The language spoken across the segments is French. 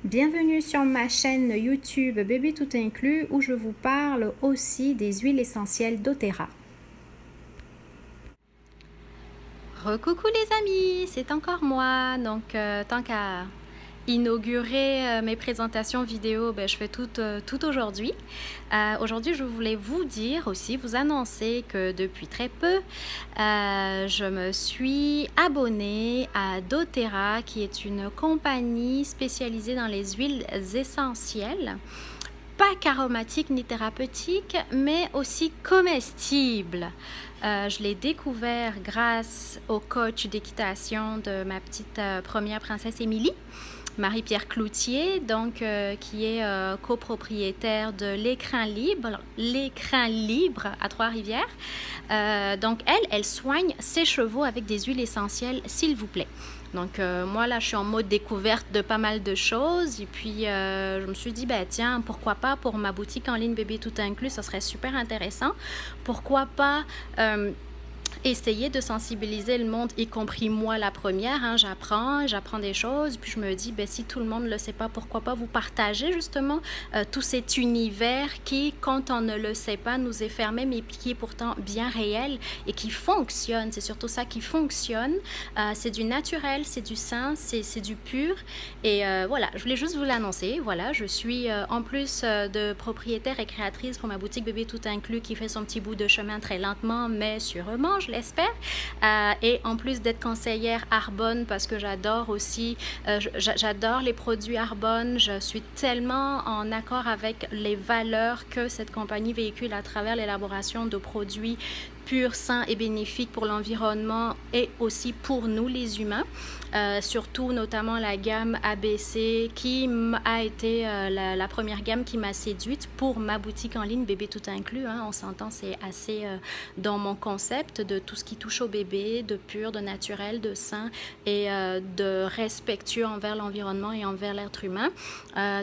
Bienvenue sur ma chaîne YouTube Bébé Tout Inclus où je vous parle aussi des huiles essentielles doTERRA. Recoucou les amis, c'est encore moi. Donc tant qu'à inaugurer mes présentations vidéo, je fais tout aujourd'hui. Aujourd'hui, je voulais vous dire aussi, vous annoncer que depuis très peu, je me suis abonnée à doTERRA, qui est une compagnie spécialisée dans les huiles essentielles, pas qu'aromatiques ni thérapeutiques, mais aussi comestibles. Je l'ai découvert grâce au coach d'équitation de ma petite première princesse Émilie, Marie-Pierre Cloutier, donc, qui est copropriétaire de l'Écrin Libre à Trois-Rivières. Donc, elle soigne ses chevaux avec des huiles essentielles, s'il vous plaît. Donc, moi, là, je suis en mode découverte de pas mal de choses. Et puis, je me suis dit, tiens, pourquoi pas pour ma boutique en ligne Bébé Tout Inclus, ça serait super intéressant. Pourquoi pas essayer de sensibiliser le monde, y compris moi la première, hein, j'apprends des choses, puis je me dis, si tout le monde ne le sait pas, pourquoi pas vous partager justement tout cet univers qui, quand on ne le sait pas, nous est fermé, mais qui est pourtant bien réel et qui fonctionne. C'est surtout ça qui fonctionne. C'est du naturel, c'est du sain, c'est du pur. Et voilà, je voulais juste vous l'annoncer. Voilà, je suis en plus de propriétaire et créatrice pour ma boutique Bébé Tout Inclus qui fait son petit bout de chemin très lentement, mais sûrement, je l'espère. Et en plus d'être conseillère Arbonne, parce que j'adore aussi, j'adore les produits Arbonne, je suis tellement en accord avec les valeurs que cette compagnie véhicule à travers l'élaboration de produits purs, sains et bénéfiques pour l'environnement et aussi pour nous les humains. Surtout notamment la gamme ABC qui a été la première gamme qui m'a séduite pour ma boutique en ligne Bébé Tout Inclus, hein. On s'entend, c'est assez dans mon concept de tout ce qui touche au bébé, de pur, de naturel, de sain et de respectueux envers l'environnement et envers l'être humain.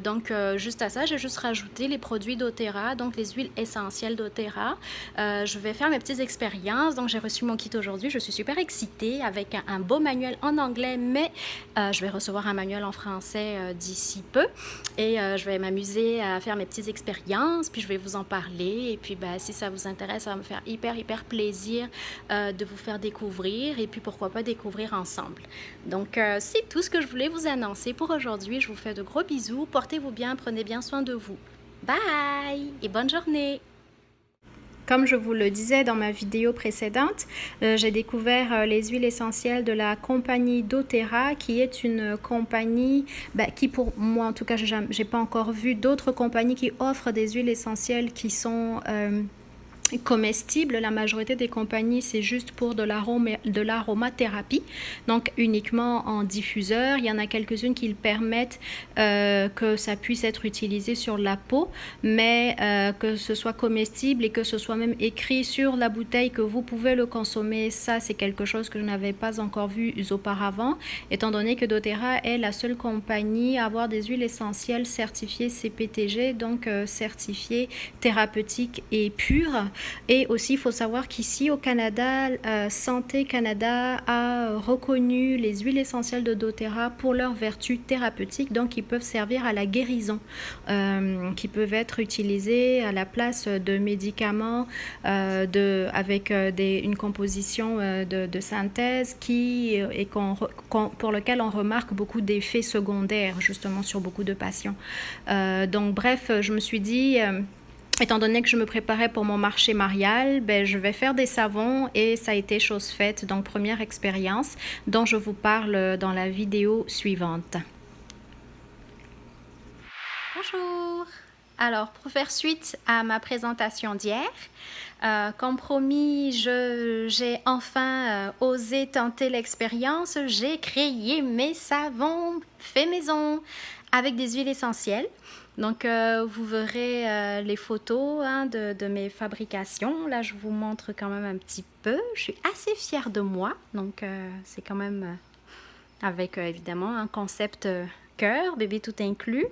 Donc juste à ça, j'ai juste rajouté les produits doTERRA, donc les huiles essentielles doTERRA. Je vais faire mes petites expériences, donc j'ai reçu mon kit aujourd'hui, je suis super excitée avec un beau manuel en anglais, mais je vais recevoir un manuel en français d'ici peu et je vais m'amuser à faire mes petites expériences, puis je vais vous en parler et puis si ça vous intéresse, ça va me faire hyper plaisir de vous faire découvrir et puis pourquoi pas découvrir ensemble. Donc c'est tout ce que je voulais vous annoncer pour aujourd'hui. Je vous fais de gros bisous, portez-vous bien, prenez bien soin de vous. Bye et bonne journée. Comme je vous le disais dans ma vidéo précédente, j'ai découvert les huiles essentielles de la compagnie doTERRA, qui est une compagnie qui, pour moi en tout cas, j'ai pas encore vu d'autres compagnies qui offrent des huiles essentielles qui sont comestibles. La majorité des compagnies, c'est juste pour de l'aromathérapie, donc uniquement en diffuseur. Il y en a quelques-unes qui permettent que ça puisse être utilisé sur la peau, mais que ce soit comestible et que ce soit même écrit sur la bouteille que vous pouvez le consommer, ça c'est quelque chose que je n'avais pas encore vu auparavant, étant donné que doTERRA est la seule compagnie à avoir des huiles essentielles certifiées CPTG, donc certifiées thérapeutiques et pures. Et aussi, il faut savoir qu'ici au Canada, Santé Canada a reconnu les huiles essentielles de doTERRA pour leurs vertus thérapeutiques, donc ils peuvent servir à la guérison, qui peuvent être utilisées à la place de médicaments avec une composition de synthèse pour lequel on remarque beaucoup d'effets secondaires justement sur beaucoup de patients. Donc bref, je me suis dit... étant donné que je me préparais pour mon marché marial, je vais faire des savons et ça a été chose faite. Donc, première expérience dont je vous parle dans la vidéo suivante. Bonjour! Alors, pour faire suite à ma présentation d'hier, comme promis, j'ai enfin osé tenter l'expérience. J'ai créé mes savons faits maison avec des huiles essentielles. Donc, vous verrez les photos de mes fabrications. Là, je vous montre quand même un petit peu. Je suis assez fière de moi. Donc, c'est quand même avec évidemment un concept cœur, bébé tout inclus.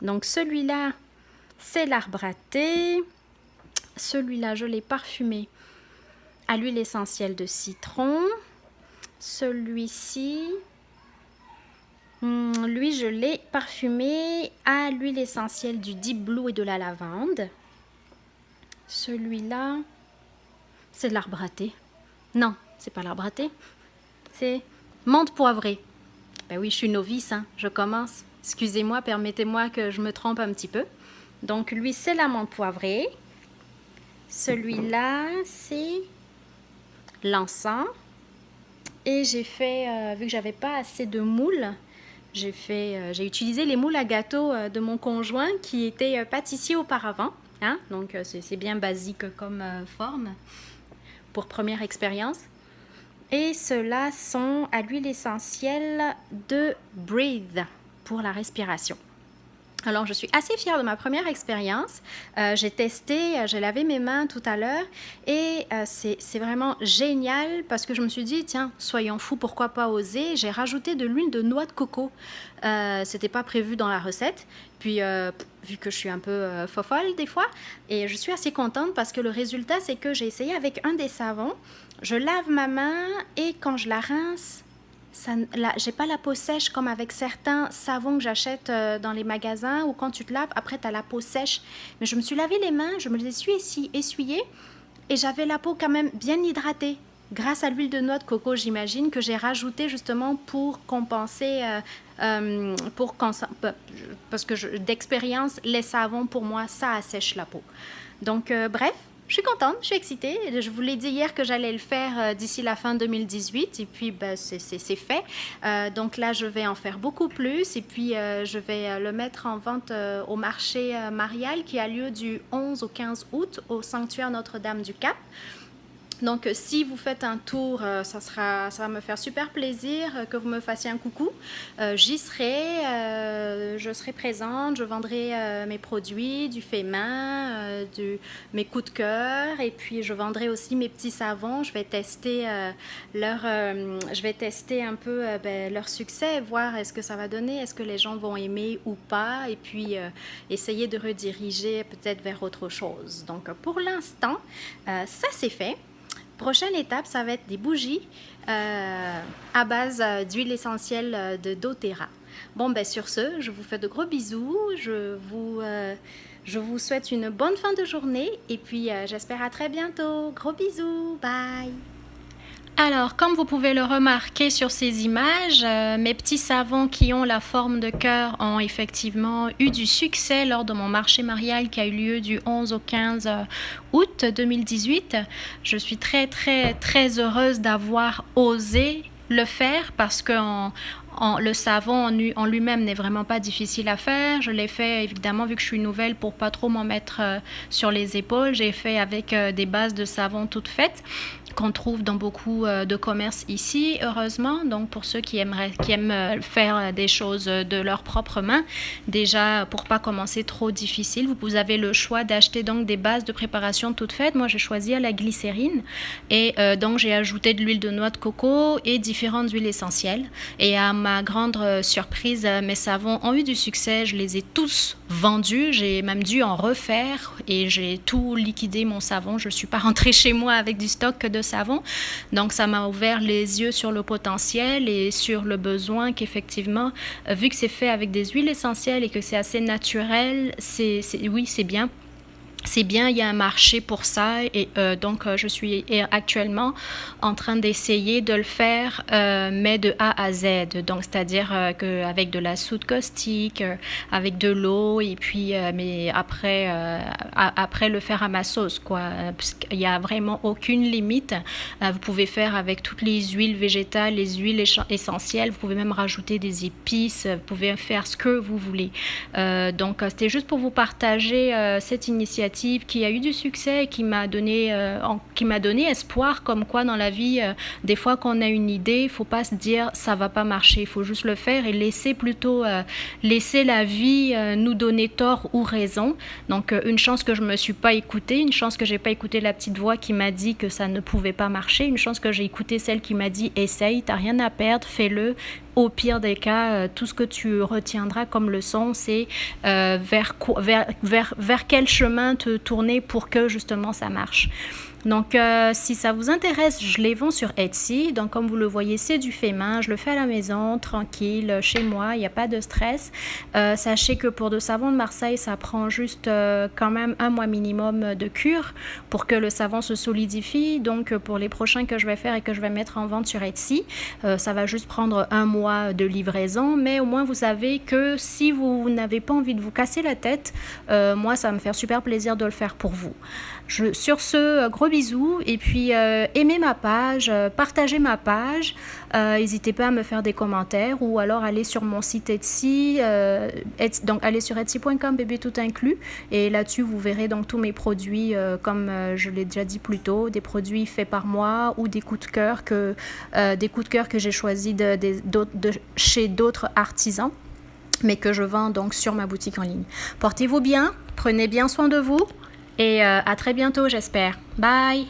Donc, celui-là, c'est l'arbre à thé. Celui-là, je l'ai parfumé à l'huile essentielle de citron. Celui-ci... Lui, je l'ai parfumé à l'huile essentielle du Deep Blue et de la lavande. Celui-là, c'est de l'arbre à thé. Non, c'est pas l'arbre à thé. C'est menthe poivrée. Ben oui, je suis novice, hein, je commence. Excusez-moi, permettez-moi que je me trompe un petit peu. Donc, lui, c'est la menthe poivrée. Celui-là, c'est l'encens. Et j'ai fait, vu que j'avais pas assez de moules, j'ai utilisé les moules à gâteau de mon conjoint qui était pâtissier auparavant. Hein? Donc, c'est bien basique comme forme pour première expérience. Et ceux-là sont à l'huile essentielle de Breathe pour la respiration. Alors, je suis assez fière de ma première expérience. J'ai testé, j'ai lavé mes mains tout à l'heure et c'est vraiment génial parce que je me suis dit, tiens, soyons fous, pourquoi pas oser. J'ai rajouté de l'huile de noix de coco. C'était pas prévu dans la recette. Puis, vu que je suis un peu fofolle des fois, et je suis assez contente parce que le résultat, c'est que j'ai essayé avec un des savons. Je lave ma main et quand je la rince, j'ai pas la peau sèche comme avec certains savons que j'achète dans les magasins ou quand tu te laves, après tu as la peau sèche. Mais je me suis lavé les mains, je me les suis essuyées et j'avais la peau quand même bien hydratée. Grâce à l'huile de noix de coco, j'imagine, que j'ai rajouté justement pour compenser, parce que d'expérience, les savons pour moi, ça assèche la peau. Donc bref. Je suis contente, je suis excitée. Je vous l'ai dit hier que j'allais le faire d'ici la fin 2018 et puis ben, c'est fait. Donc là, je vais en faire beaucoup plus et puis je vais le mettre en vente au marché marial qui a lieu du 11 au 15 août au sanctuaire Notre-Dame du Cap. Donc, si vous faites un tour, ça va me faire super plaisir que vous me fassiez un coucou. J'y serai, je serai présente, je vendrai mes produits, du fait main, mes coups de cœur, et puis je vendrai aussi mes petits savons. Je vais tester un peu leur succès, voir est-ce que ça va donner, est-ce que les gens vont aimer ou pas, et puis essayer de rediriger peut-être vers autre chose. Donc, pour l'instant, ça c'est fait. Prochaine étape, ça va être des bougies à base d'huile essentielle de doTERRA. Bon, ben sur ce, je vous fais de gros bisous. Je vous souhaite une bonne fin de journée et puis j'espère à très bientôt. Gros bisous, bye! Alors, comme vous pouvez le remarquer sur ces images, mes petits savons qui ont la forme de cœur ont effectivement eu du succès lors de mon marché marial qui a eu lieu du 11 au 15 août 2018. Je suis très, très, très heureuse d'avoir osé le faire parce que le savon en lui-même n'est vraiment pas difficile à faire. Je l'ai fait évidemment vu que je suis nouvelle pour pas trop m'en mettre sur les épaules. J'ai fait avec des bases de savon toutes faites qu'on trouve dans beaucoup de commerces ici, heureusement. Donc pour ceux qui aiment faire des choses de leurs propres mains, déjà pour pas commencer trop difficile, vous avez le choix d'acheter donc des bases de préparation toutes faites. Moi j'ai choisi à la glycérine et donc j'ai ajouté de l'huile de noix de coco et différentes huiles essentielles. Et à ma grande surprise, mes savons ont eu du succès. Je les ai tous vendus. J'ai même dû en refaire et j'ai tout liquidé mon savon. Je suis pas rentrée chez moi avec du stock de savon. Donc, ça m'a ouvert les yeux sur le potentiel et sur le besoin qu'effectivement, vu que c'est fait avec des huiles essentielles et que c'est assez naturel, oui, c'est bien. C'est bien, il y a un marché pour ça et donc je suis actuellement en train d'essayer de le faire mais de A à Z, donc c'est-à-dire qu'avec de la soude caustique, avec de l'eau et puis mais après le faire à ma sauce quoi, parce qu'il n'y a vraiment aucune limite. Vous pouvez faire avec toutes les huiles végétales, les huiles essentielles, vous pouvez même rajouter des épices, vous pouvez faire ce que vous voulez. Donc c'était juste pour vous partager cette initiative qui a eu du succès et qui m'a donné espoir comme quoi dans la vie, des fois qu'on a une idée, il ne faut pas se dire ça va pas marcher, il faut juste le faire et laisser la vie nous donner tort ou raison. Donc une chance que je me suis pas écoutée, une chance que j'ai pas écouté la petite voix qui m'a dit que ça ne pouvait pas marcher, une chance que j'ai écouté celle qui m'a dit essaye, t'as rien à perdre, fais-le. Au pire des cas, tout ce que tu retiendras comme leçon, c'est vers quel chemin te tourner pour que justement ça marche. Donc, si ça vous intéresse, je les vends sur Etsy. Donc, comme vous le voyez, c'est du fait main. Je le fais à la maison, tranquille, chez moi. Il n'y a pas de stress. Sachez que pour de savon de Marseille, ça prend juste quand même 1 mois minimum de cure pour que le savon se solidifie. Donc, pour les prochains que je vais faire et que je vais mettre en vente sur Etsy, ça va juste prendre 1 mois de livraison. Mais au moins, vous savez que si vous n'avez pas envie de vous casser la tête, moi, ça va me faire super plaisir de le faire pour vous. Sur ce, gros bisous et puis aimez ma page, partagez ma page, n'hésitez pas à me faire des commentaires ou alors aller sur mon site Etsy, donc allez sur etsy.com bébé tout inclus et là-dessus vous verrez donc tous mes produits comme je l'ai déjà dit plus tôt, des produits faits par moi ou des coups de cœur que j'ai choisis chez d'autres artisans mais que je vends donc sur ma boutique en ligne. Portez-vous bien, prenez bien soin de vous. Et à très bientôt, j'espère. Bye!